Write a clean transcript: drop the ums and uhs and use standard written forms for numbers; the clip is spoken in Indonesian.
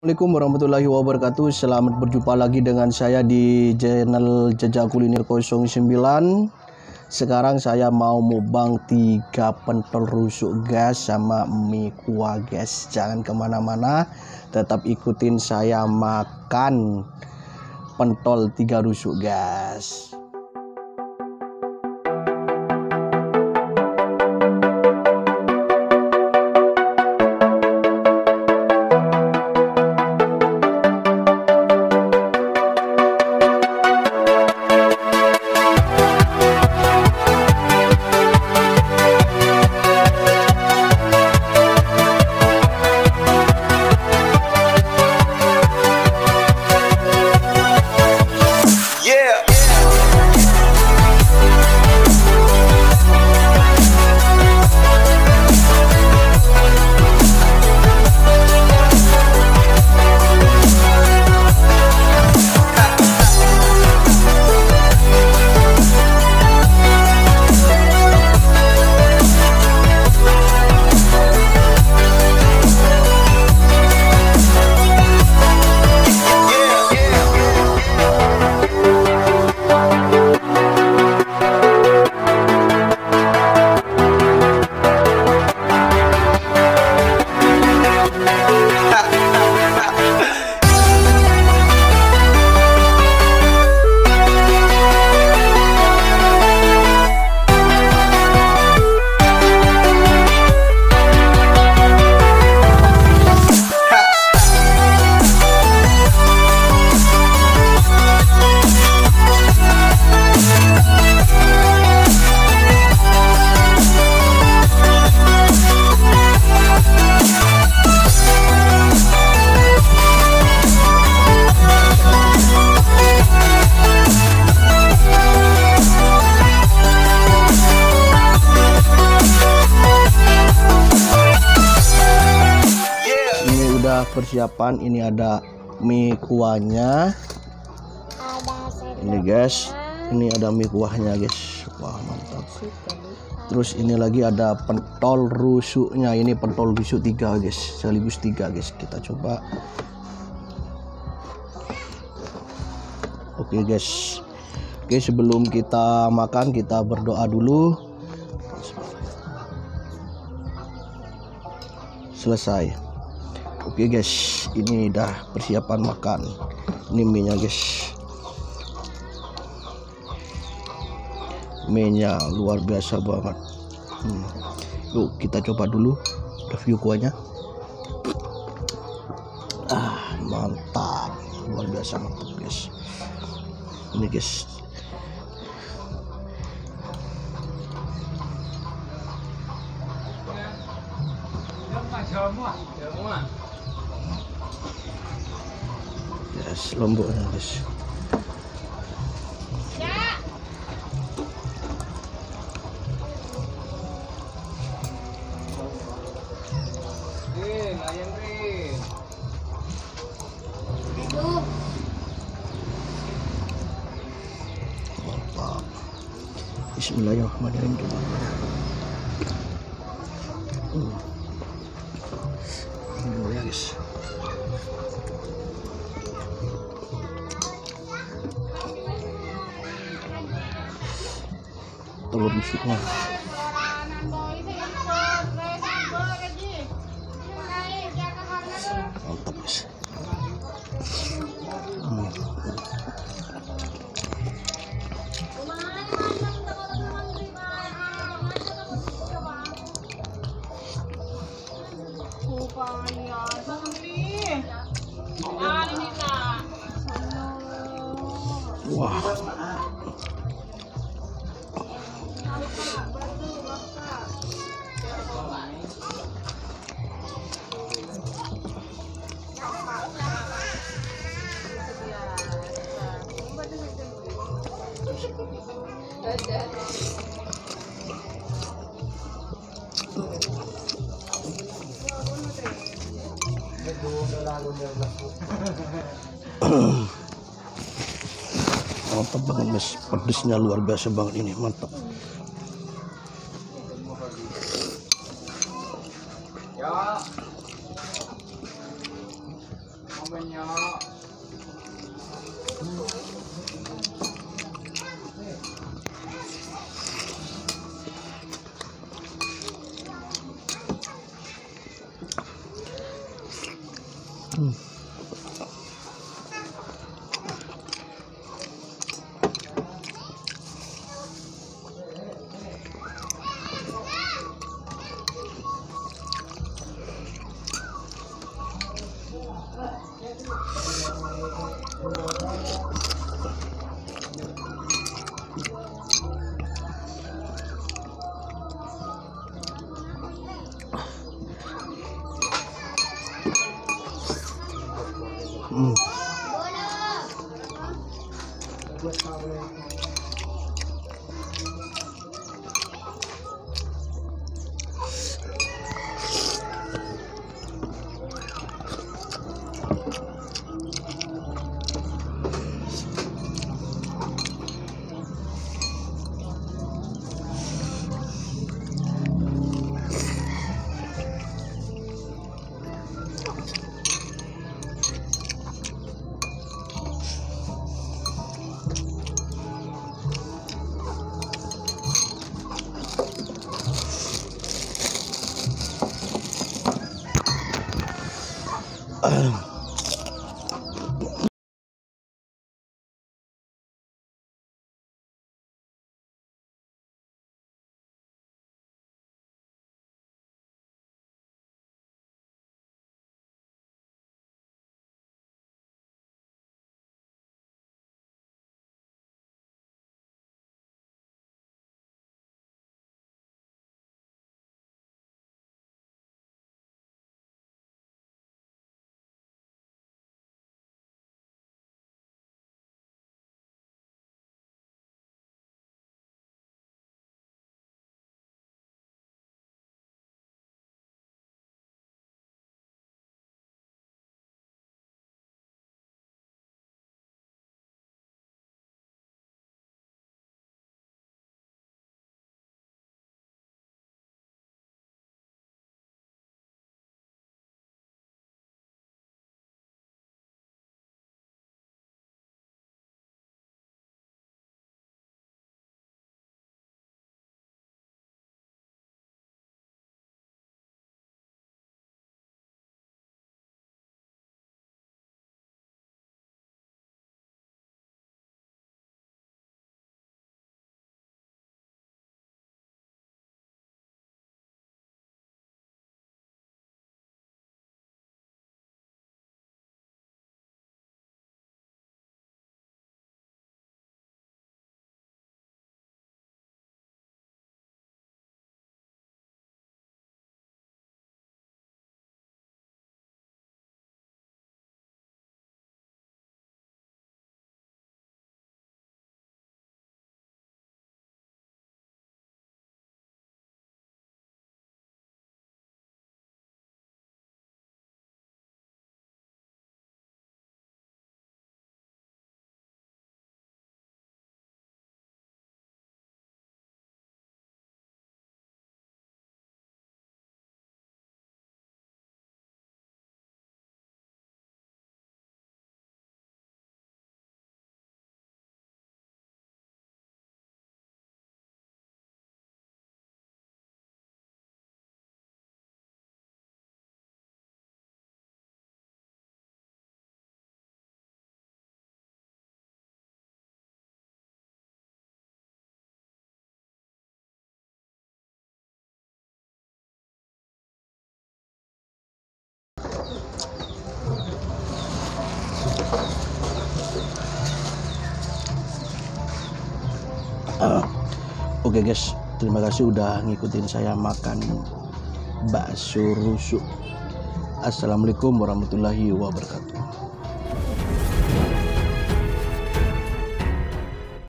Assalamualaikum warahmatullahi wabarakatuh. Selamat berjumpa lagi dengan saya di channel Jejak Kuliner 09. Sekarang saya mau mukbang 3 pentol rusuk guys, sama mie kuah guys. Jangan kemana-mana, tetap ikutin saya makan pentol 3 rusuk guys. Persiapan ini ada mie kuahnya ini guys, ini ada mie kuahnya guys. Wah mantap. Terus ini lagi ada pentol rusuknya, ini pentol rusuk 3 guys, sekaligus 3 guys. Kita coba. Oke guys, oke sebelum kita makan kita berdoa dulu. Selesai. Oke guys, ini dah persiapan makan. Ini mie nya guys, mie nya luar biasa banget. Yuk kita coba dulu review kuahnya. Mantap, luar biasa mantap guys. Ini guys, yes, lomboknya guys. Mantap. Bismillahirrahmanirrahim. Ini ya guys. Telur rusuknya mantap guys. Wah. Mantap banget guys, pedesnya luar biasa banget ini, mantap. Oke guys, terima kasih udah ngikutin saya makan bakso rusuk. Assalamualaikum warahmatullahi wabarakatuh.